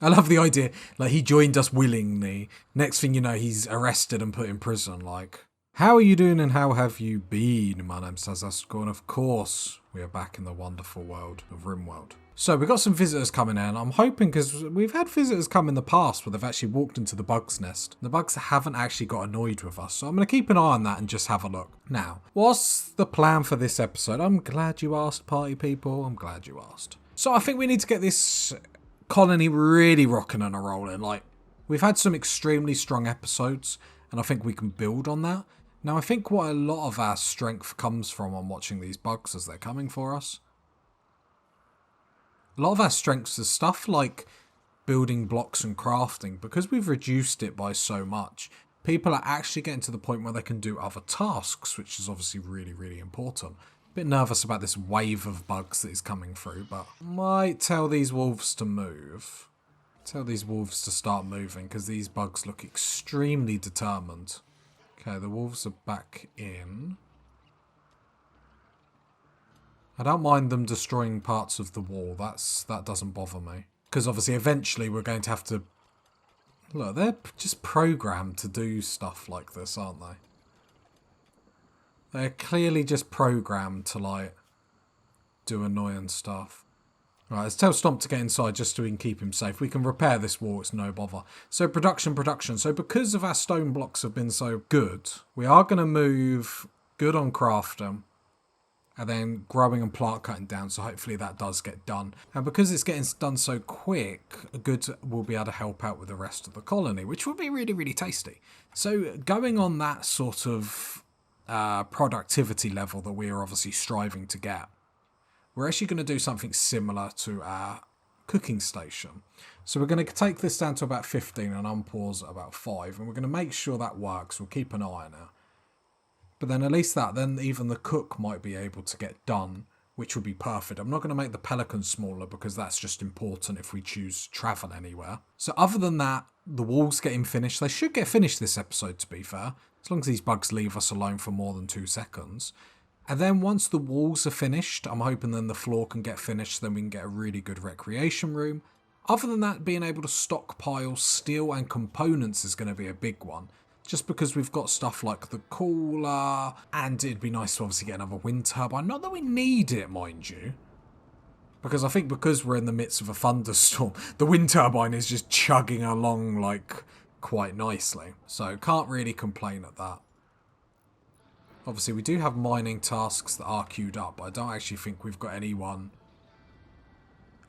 I love the idea. Like, he joined us willingly. Next thing you know, he's arrested and put in prison. Like, how are you doing and how have you been? My name's Sazasko, and of course, we are back in the wonderful world of Rimworld. So, we've got some visitors coming in. I'm hoping, because we've had visitors come in the past where they've actually walked into the bug's nest. The bugs haven't actually got annoyed with us, so I'm going to keep an eye on that and just have a look. Now, what's the plan for this episode? I'm glad you asked, party people. I'm glad you asked. So, I think we need to get this colony really rocking and rolling. Like, we've had some extremely strong episodes, and I think we can build on that. Now, I think what a lot of our strength comes from on watching these bugs as they're coming for us. A lot of our strengths is stuff like building blocks and crafting. Because we've reduced it by so much, people are actually getting to the point where they can do other tasks, which is obviously really, really important. A bit nervous about this wave of bugs that is coming through, but might tell these wolves to move. Tell these wolves to start moving, because these bugs look extremely determined. Okay, the wolves are back in. I don't mind them destroying parts of the wall. That doesn't bother me. Because obviously eventually we're going to have to... Look, they're just programmed to do stuff like this, aren't they? They're clearly just programmed to, like, do annoying stuff. Right, let's tell Stomp to get inside just so we can keep him safe. We can repair this wall, it's no bother. So production. So because of our stone blocks have been so good, we are going to move good on crafting. And then growing and plant cutting down, so hopefully that does get done. And because it's getting done so quick, good will be able to help out with the rest of the colony, which will be really, really tasty. So going on that sort of productivity level that we are obviously striving to get, we're actually going to do something similar to our cooking station. So we're going to take this down to about 15 and unpause at about 5, and we're going to make sure that works. We'll keep an eye on it. But then at least then even the cook might be able to get done, which would be perfect. I'm not going to make the pelican smaller because that's just important if we choose to travel anywhere. So other than that, the walls getting finished. They should get finished this episode, to be fair, as long as these bugs leave us alone for more than 2 seconds. And then once the walls are finished, I'm hoping then the floor can get finished, then we can get a really good recreation room. Other than that, being able to stockpile steel and components is going to be a big one. Just because we've got stuff like the cooler, and it'd be nice to obviously get another wind turbine. Not that we need it, mind you. Because I think because we're in the midst of a thunderstorm, the wind turbine is just chugging along like quite nicely. So can't really complain at that. Obviously we do have mining tasks that are queued up, but I don't actually think we've got anyone.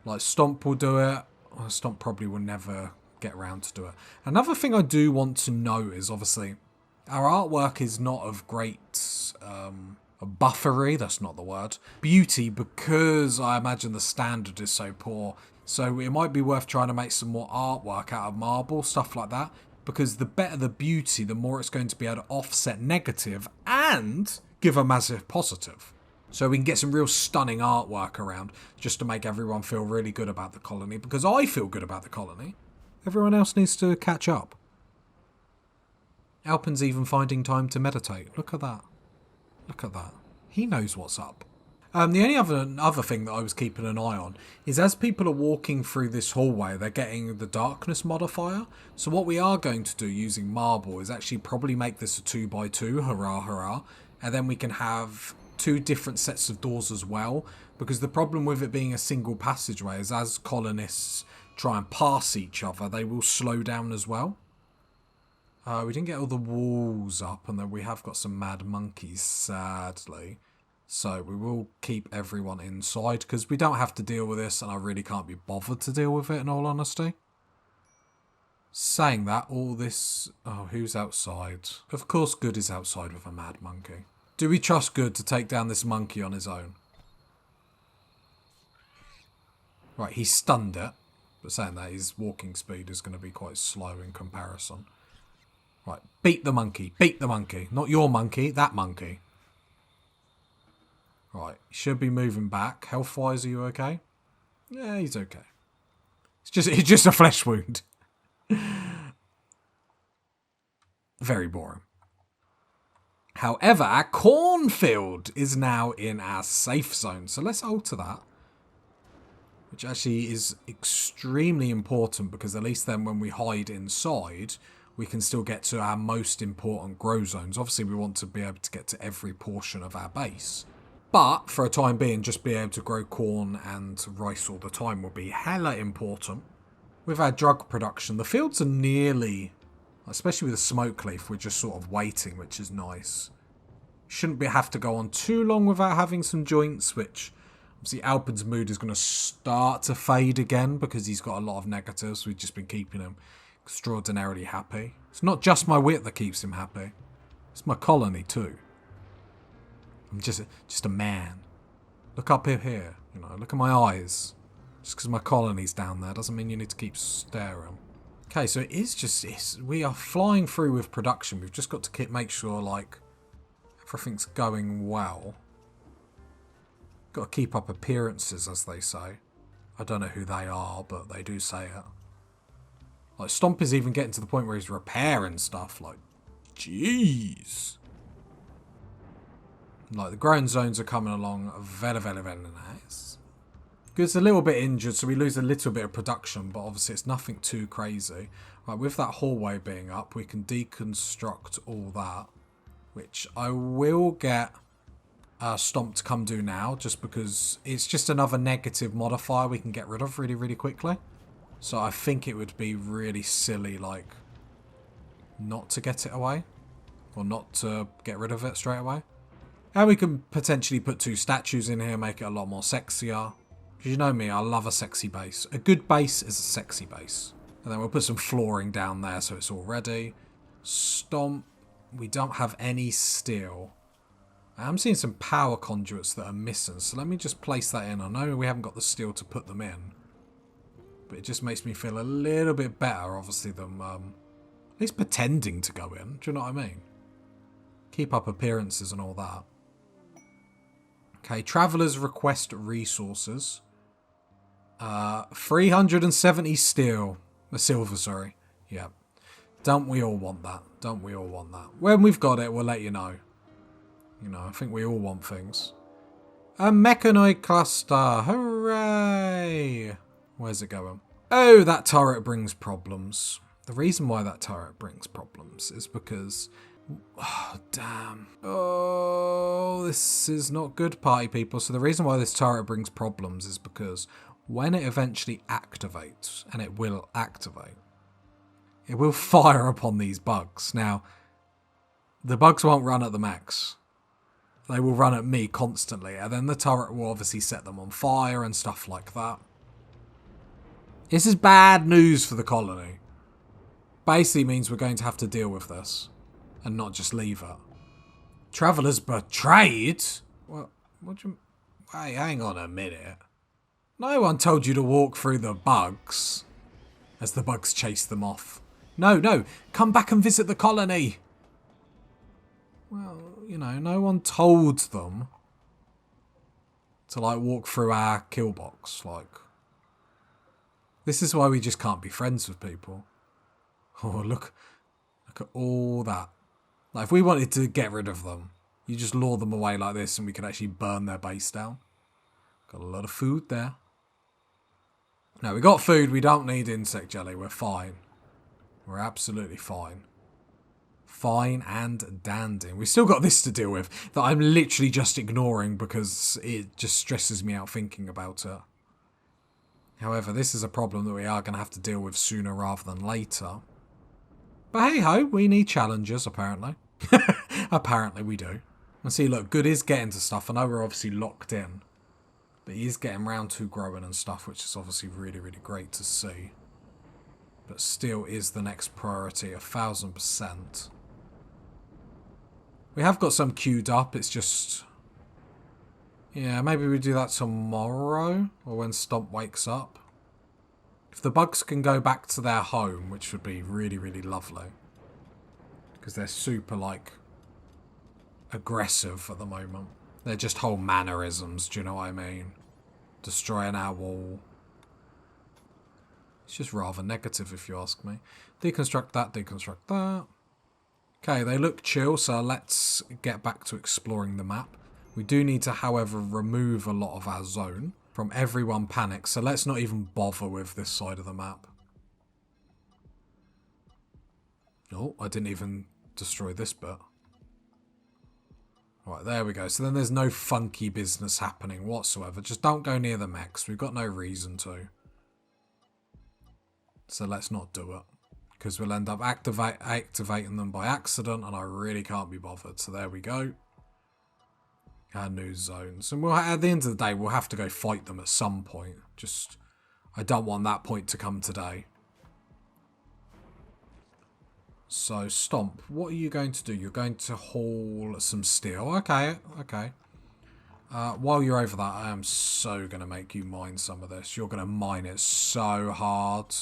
Like Stomp will do it. Well, Stomp probably will never get around to do it. Another thing I do want to know is obviously our artwork is not of great buffery, that's not the word, beauty, because I imagine the standard is so poor. So it might be worth trying to make some more artwork out of marble, stuff like that, because the better the beauty, the more it's going to be able to offset negative and give a massive positive. So we can get some real stunning artwork around just to make everyone feel really good about the colony, because I feel good about the colony. Everyone else needs to catch up. Alpin's even finding time to meditate. Look at that. Look at that. He knows what's up. The only other thing that I was keeping an eye on is as people are walking through this hallway, they're getting the darkness modifier. So what we are going to do using marble is actually probably make this a 2x2, hurrah, hurrah. And then we can have 2 different sets of doors as well. Because the problem with it being a single passageway is as colonists try and pass each other, they will slow down as well. We didn't get all the walls up, and then we have got some mad monkeys, sadly. So we will keep everyone inside, because we don't have to deal with this, and I really can't be bothered to deal with it, in all honesty. Saying that, all this... Oh, who's outside? Of course Good is outside with a mad monkey. Do we trust Good to take down this monkey on his own? Right, he stunned it. But saying that, his walking speed is going to be quite slow in comparison. Right, beat the monkey. Beat the monkey. Not your monkey, that monkey. Right, he should be moving back. Health-wise, are you okay? Yeah, he's okay. It's just a flesh wound. Very boring. However, our cornfield is now in our safe zone. So let's alter that. which actually is extremely important because at least then when we hide inside, we can still get to our most important grow zones. Obviously, we want to be able to get to every portion of our base. But for a time being, just be able to grow corn and rice all the time will be hella important. With our drug production, the fields are nearly, especially with the smoke leaf, we're just sort of waiting, which is nice. Shouldn't have to go on too long without having some joints, which obviously Alpin's mood is going to start to fade again because he's got a lot of negatives. We've just been keeping him extraordinarily happy. It's not just my wit that keeps him happy. It's my colony too. I'm just a man. Look up here, you know, look at my eyes. Just because my colony's down there doesn't mean you need to keep staring. Okay, so it is just, we are flying through with production. We've just got to make sure, like, everything's going well. Got to keep up appearances, as they say. I don't know who they are, but they do say it. Like, Stomp is even getting to the point where he's repairing stuff. Like, jeez. Like, the growing zones are coming along very, very, very nice. It's a little bit injured, so we lose a little bit of production, but obviously it's nothing too crazy. Right, with that hallway being up, we can deconstruct all that, which I will get Stomp to come do now, just because it's just another negative modifier we can get rid of really, really quickly. So I think it would be really silly, like, not to get it away, or not to get rid of it straight away. And we can potentially put 2 statues in here, make it a lot more sexier. Because you know me, I love a sexy base. A good base is a sexy base. And then we'll put some flooring down there so it's all ready. Stomp. We don't have any steel. I'm seeing some power conduits that are missing. So let me just place that in. I know we haven't got the steel to put them in. But it just makes me feel a little bit better, obviously, than at least pretending to go in. Do you know what I mean? Keep up appearances and all that. Okay, travelers request resources. 370 steel. Silver, sorry. Yeah. Don't we all want that? Don't we all want that? When we've got it, we'll let you know. You know, I think we all want things. A mechanoid cluster. Hooray! Where's it going? Oh, that turret brings problems. The reason why that turret brings problems is because... Oh, damn. Oh, this is not good, party people. So the reason why this turret brings problems is because when it eventually activates, and it will activate, it will fire upon these bugs. Now, the bugs won't run at the max. They will run at me constantly, and then the turret will obviously set them on fire and stuff like that. This is bad news for the colony. Basically means we're going to have to deal with this. And not just leave it. Travellers betrayed? What do you... Hey, hang on a minute. No one told you to walk through the bugs. As the bugs chase them off. No, come back and visit the colony. Well, you know, no one told them to, like, walk through our kill box. Like, this is why we just can't be friends with people. Oh, look at all that. Like, if we wanted to get rid of them, you just lure them away like this and we could actually burn their base down. Got a lot of food there. No, we got food. We don't need insect jelly. We're fine. We're absolutely fine. Fine and dandy. We still got this to deal with that I'm literally just ignoring because it just stresses me out thinking about it. However, this is a problem that we are going to have to deal with sooner rather than later. But hey ho, we need challenges, apparently. Apparently we do. And see, look, Good is getting to stuff. I know we're obviously locked in. But he is getting round to growing and stuff, which is obviously really, really great to see. But still is the next priority, 1000%. We have got some queued up, it's just... Yeah, maybe we do that tomorrow, or when Stomp wakes up. If the bugs can go back to their home, which would be really, really lovely. Because they're super, like, aggressive at the moment. They're just whole mannerisms, do you know what I mean? Destroying our wall. It's just rather negative, if you ask me. Deconstruct that, deconstruct that. Okay, they look chill, so let's get back to exploring the map. We do need to, however, remove a lot of our zone. from everyone panics. So let's not even bother with this side of the map. Oh, I didn't even destroy this bit. Right, there we go. So then there's no funky business happening whatsoever. Just don't go near the mechs. We've got no reason to. So let's not do it. Because we'll end up activating them by accident, and I really can't be bothered. So there we go. Our new zones. And we'll, at the end of the day, we'll have to go fight them at some point. Just, I don't want that point to come today. So, Stomp, what are you going to do? You're going to haul some steel. Okay, okay. While you're over that, I am so going to make you mine some of this. You're going to mine it so hard.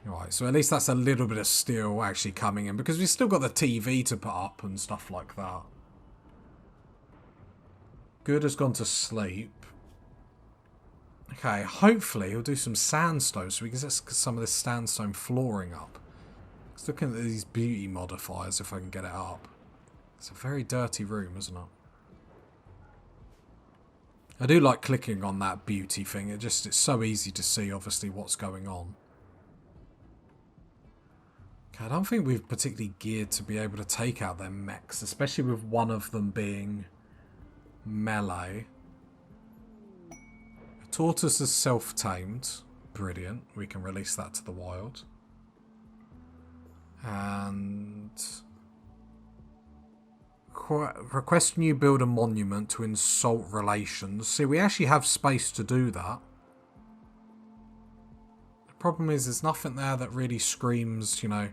Right, so at least that's a little bit of steel actually coming in, because we've still got the TV to put up and stuff like that. Good has gone to sleep. Okay, hopefully he'll do some sandstone so we can get some of this sandstone flooring up. Just looking at these beauty modifiers if I can get it up. It's a very dirty room, isn't it? I do like clicking on that beauty thing. It's so easy to see, obviously, what's going on. Okay, I don't think we've particularly geared to be able to take out their mechs, especially with one of them being melee. Tortoise is self-tamed. Brilliant. We can release that to the wild. And request you build a monument to insult relations. See, we actually have space to do that. The problem is there's nothing there that really screams, you know,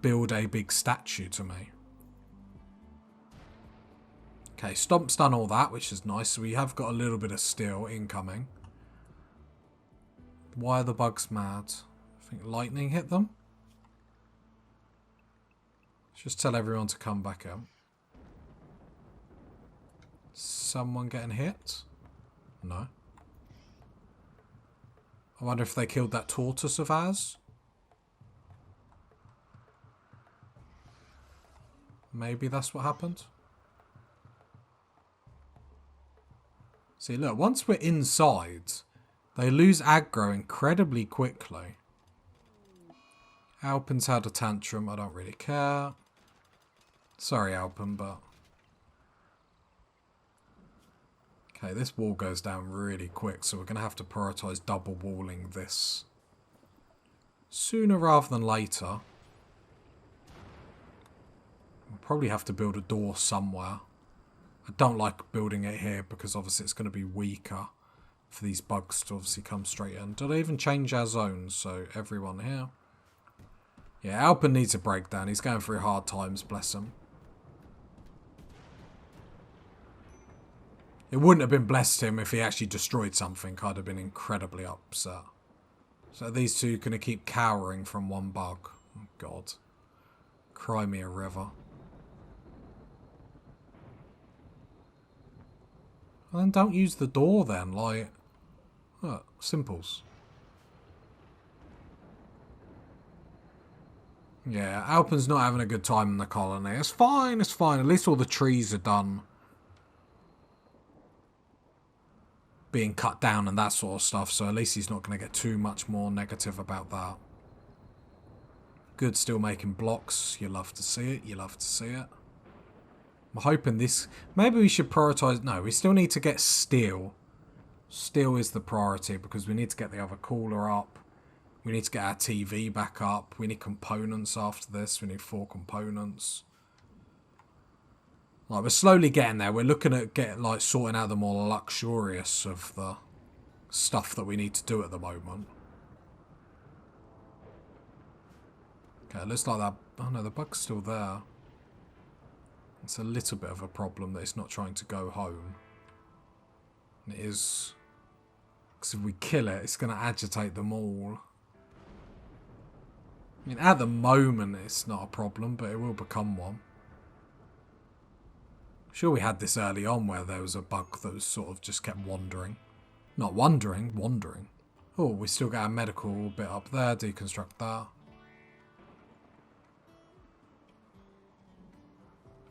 build a big statue to me. Okay, Stomp's done all that, which is nice. So we have got a little bit of steel incoming. Why are the bugs mad? I think lightning hit them. Let's just tell everyone to come back out. Someone getting hit? No. I wonder if they killed that tortoise of ours. Maybe that's what happened. See, look, once we're inside, they lose aggro incredibly quickly. Alpen's had a tantrum. I don't really care. Sorry, Alpen, but... Okay, this wall goes down really quick, so we're going to have to prioritise double walling this sooner rather than later. We'll probably have to build a door somewhere. I don't like building it here because obviously it's going to be weaker for these bugs to obviously come straight in. Did I even change our zones? So everyone here. Yeah, Alpen needs a breakdown. He's going through hard times, bless him. It wouldn't have been blessed him if he actually destroyed something. I'd have been incredibly upset. So these two are going to keep cowering from one bug. Oh, God. Cry me a river. Well, then don't use the door then, like... Look, simples. Yeah, Alpen's not having a good time in the colony. It's fine, it's fine. At least all the trees are done being cut down and that sort of stuff, so at least he's not going to get too much more negative about that. Good, still making blocks. You love to see it, you love to see it. I'm hoping this... Maybe we should prioritise... No, we still need to get steel. Steel is the priority because we need to get the other cooler up. We need to get our TV back up. We need components after this. We need 4 components. Like, we're slowly getting there. We're looking at sorting out the more luxurious of the stuff that we need to do at the moment. Okay, it looks like that... Oh no, the bug's still there. It's a little bit of a problem that it's not trying to go home. And it is... Because if we kill it, it's going to agitate them all. I mean, at the moment, it's not a problem, but it will become one. I'm sure we had this early on where there was a bug that was sort of just kept wandering. Not wandering, wandering. Oh, we still got our medical bit up there. Deconstruct that.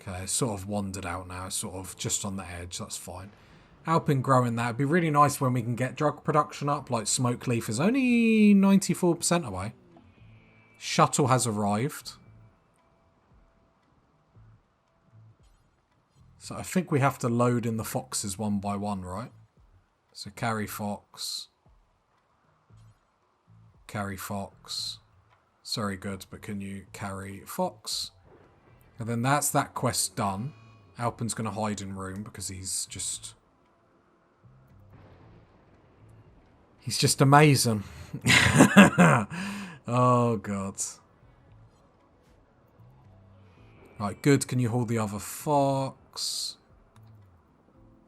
Okay, it's sort of wandered out now. It's sort of just on the edge. That's fine. Alpin growing that. It'd be really nice when we can get drug production up. Like Smoke Leaf is only 94% away. Shuttle has arrived. So I think we have to load in the foxes one by one, right? So carry fox. Carry fox. Sorry, good, but can you carry fox? And then that's that quest done. Alpin's going to hide in room because he's just amazing. Oh, God. Right, good. Can you hold the other fox?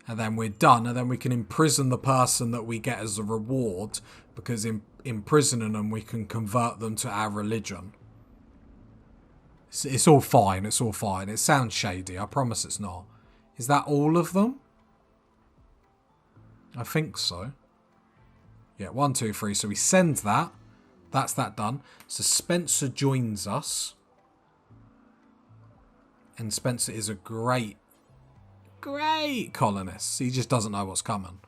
And then we're done. And then we can imprison the person that we get as a reward. Because in imprisoning them, we can convert them to our religion. It's all fine. It's all fine. It sounds shady. I promise it's not. Is that all of them? I think so. Yeah, 1, 2, 3. So we send that. That's that done. So Spencer joins us. And Spencer is a great colonist. He just doesn't know what's coming.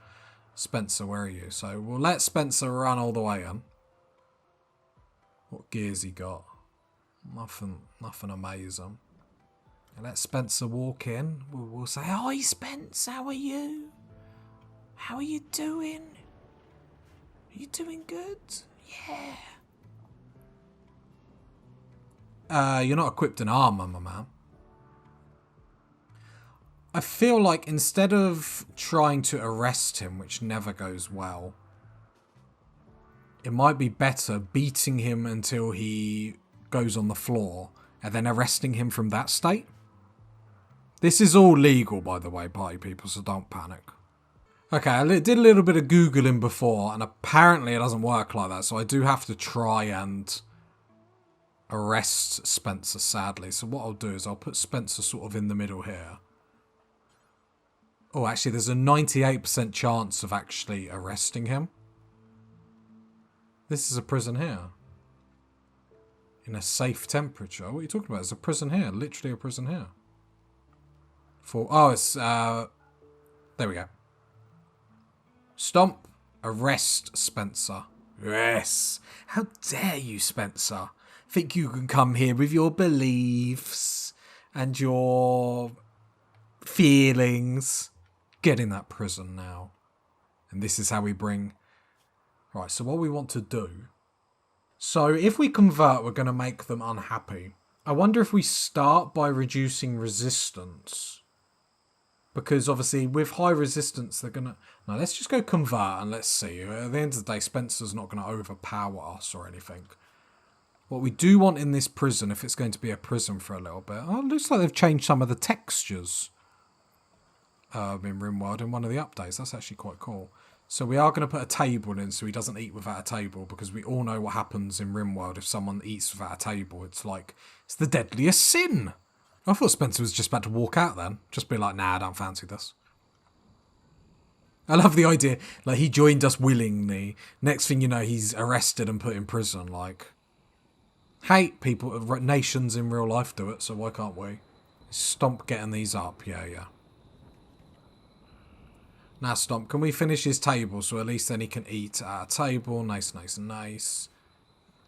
Spencer, where are you? So we'll let Spencer run all the way in. What gear's he got? Nothing amazing. And let Spencer walk in. We'll say, "Hi, Spence. How are you? How are you doing? Are you doing good? Yeah. You're not equipped in armor, my man." I feel like instead of trying to arrest him, which never goes well, it might be better beating him until he goes on the floor and then arresting him from that state. This is all legal, by the way, party people, so don't panic. Okay, I did a little bit of Googling before, and apparently it doesn't work like that, so I do have to try and arrest Spencer, sadly. So what I'll do is I'll put Spencer sort of in the middle here. Oh, actually, there's a 98% chance of actually arresting him. This is a prison here. In a safe temperature. What are you talking about? There's a prison here. Literally a prison here. It's... there we go. Stomp. Arrest Spencer. Yes. How dare you, Spencer? Think you can come here with your beliefs and your feelings. Get in that prison now. And this is how we bring... Right, so what we want to do... So if we convert, we're going to make them unhappy. I wonder if we start by reducing resistance. Because obviously with high resistance, they're going to... No, let's just go convert and let's see. At the end of the day, Spencer's not going to overpower us or anything. What we do want in this prison, if it's going to be a prison for a little bit... Oh, it looks like they've changed some of the textures. In Rimworld in one of the updates. That's actually quite cool. So we are going to put a table in so he doesn't eat without a table, because we all know what happens in Rimworld if someone eats without a table. It's like, it's the deadliest sin. I thought Spencer was just about to walk out then. Just be like, nah, I don't fancy this. I love the idea. Like, he joined us willingly. Next thing you know, he's arrested and put in prison. Like, hey, people, nations in real life do it, so why can't we? Stomp getting these up. Yeah. Now, Stomp, can we finish his table so at least then he can eat at a table? Nice.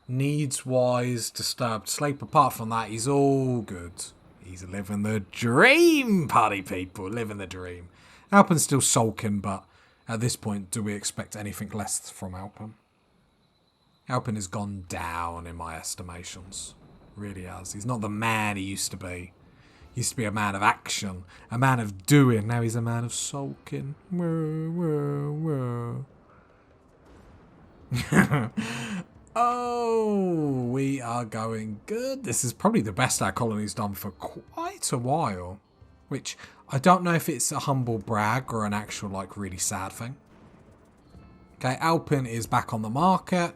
Needs-wise, disturbed sleep. Apart from that, he's all good. He's living the dream, party people. Living the dream. Alpin's still sulking, but at this point, do we expect anything less from Alpin? Alpin has gone down in my estimations. Really has. He's not the man he used to be. He used to be a man of action, a man of doing. Now he's a man of sulking. Oh, we are going good. This is probably the best our colony's done for quite a while. Which, I don't know if it's a humble brag or an actual, like, really sad thing. Okay, Alpin is back on the market.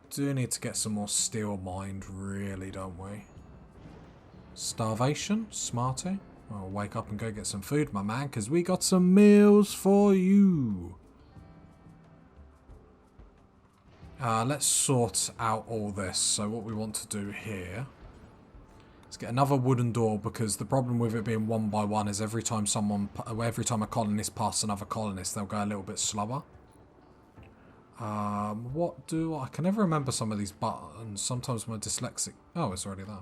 Do need to get some more steel mined, really, don't we? Starvation? Smarty? I'll wake up and go get some food, my man, because we got some meals for you. Let's sort out all this. So what we want to do here is Get another wooden door, because the problem with it being 1 by 1 is every time a colonist passes another colonist, they'll go a little bit slower. I can never remember some of these buttons. Sometimes my dyslexic. Oh, it's already there.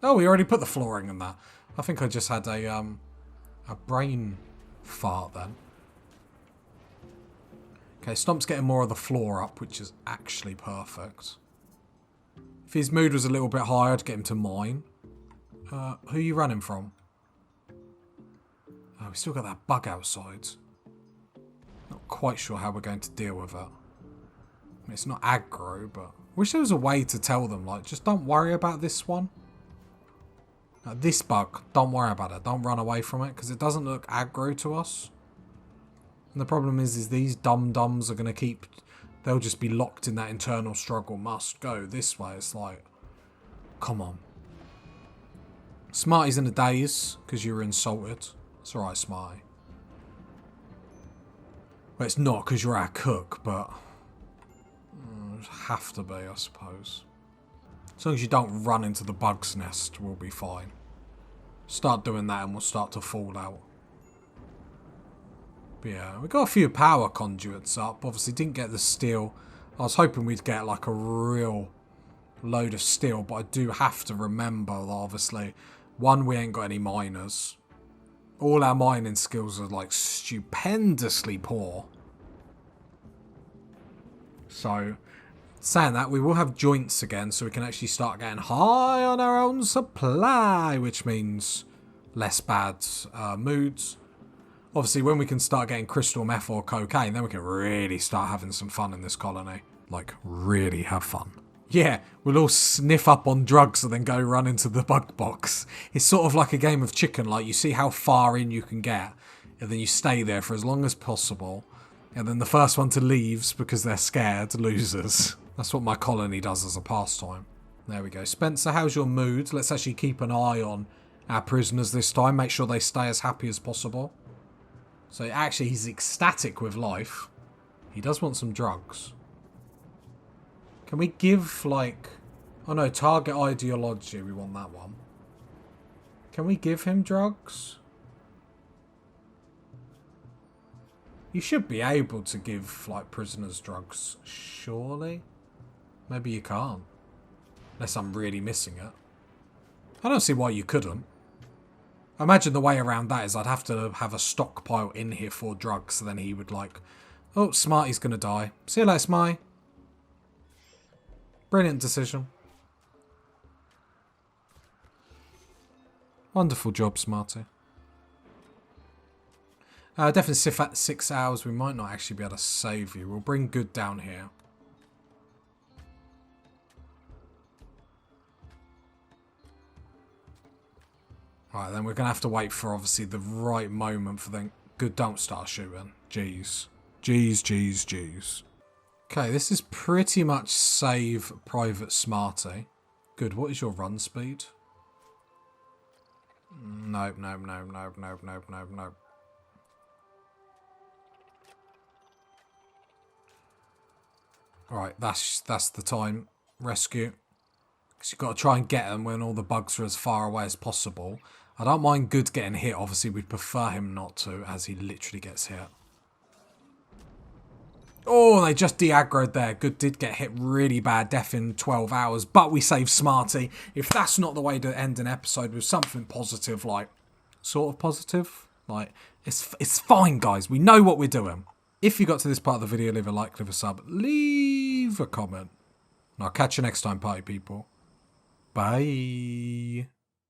Oh, we already put the flooring in that. I think I just had a brain fart then. Okay, Stomp's getting more of the floor up, which is actually perfect. If his mood was a little bit higher, I'd get him to mine. Who are you running from? Oh, we still got that bug outside. Not quite sure how we're going to deal with it. I mean, it's not aggro, but... wish there was a way to tell them, like, just don't worry about this one. This bug, don't worry about it. Don't run away from it, because it doesn't look aggro to us. And the problem is these dum-dums are going to keep... they'll just be locked in that internal struggle. Must go this way. It's like... come on. Smarty's in a daze, because you were insulted. It's alright, Smarty. Well, it's not, because you're our cook, but... have to be, I suppose. As long as you don't run into the bug's nest, we'll be fine. Start doing that and we'll start to fall out. But yeah, we got a few power conduits up. Obviously didn't get the steel. I was hoping we'd get like a real load of steel, but I do have to remember that obviously, one, we ain't got any miners. All our mining skills are like stupendously poor. So... saying that, we will have joints again, so we can actually start getting high on our own supply, which means less bad moods. Obviously, when we can start getting crystal meth or cocaine, then we can really start having some fun in this colony. Like, really have fun. Yeah, we'll all sniff up on drugs and then go run into the bug box. It's sort of like a game of chicken, like you see how far in you can get, and then you stay there for as long as possible, and then the first one to leaves because they're scared loses. That's what my colony does as a pastime. There we go. Spencer, how's your mood? Let's actually keep an eye on our prisoners this time. Make sure they stay as happy as possible. So actually, he's ecstatic with life. He does want some drugs. Can we give, like... oh no, target ideology. We want that one. Can we give him drugs? You should be able to give, like, prisoners drugs, surely? Maybe you can't. Unless I'm really missing it. I don't see why you couldn't. I imagine the way around that is I'd have to have a stockpile in here for drugs, so then he would like... oh, Smarty's gonna die. See you later, Smarty. Brilliant decision. Wonderful job, Smarty. Definitely at 6 hours, we might not actually be able to save you. We'll bring Good down here. Right, then we're going to have to wait for, obviously, the right moment for the... Good, don't start shooting. Jeez. Jeez, jeez, jeez. Okay, this is pretty much save Private Smarty. Good, what is your run speed? Nope, nope, nope, nope, nope, nope, nope, nope. Alright, that's the time. Rescue. Because you've got to try and get them when all the bugs are as far away as possible. I don't mind Good getting hit. Obviously, we'd prefer him not to, as he literally gets hit. Oh, they just de-aggroed there. Good did get hit really bad, death in 12 hours. But we saved Smarty. If that's not the way to end an episode with something positive, like, sort of positive. Like, it's fine, guys. We know what we're doing. If you got to this part of the video, leave a like, leave a sub, leave a comment. And I'll catch you next time, party people. Bye.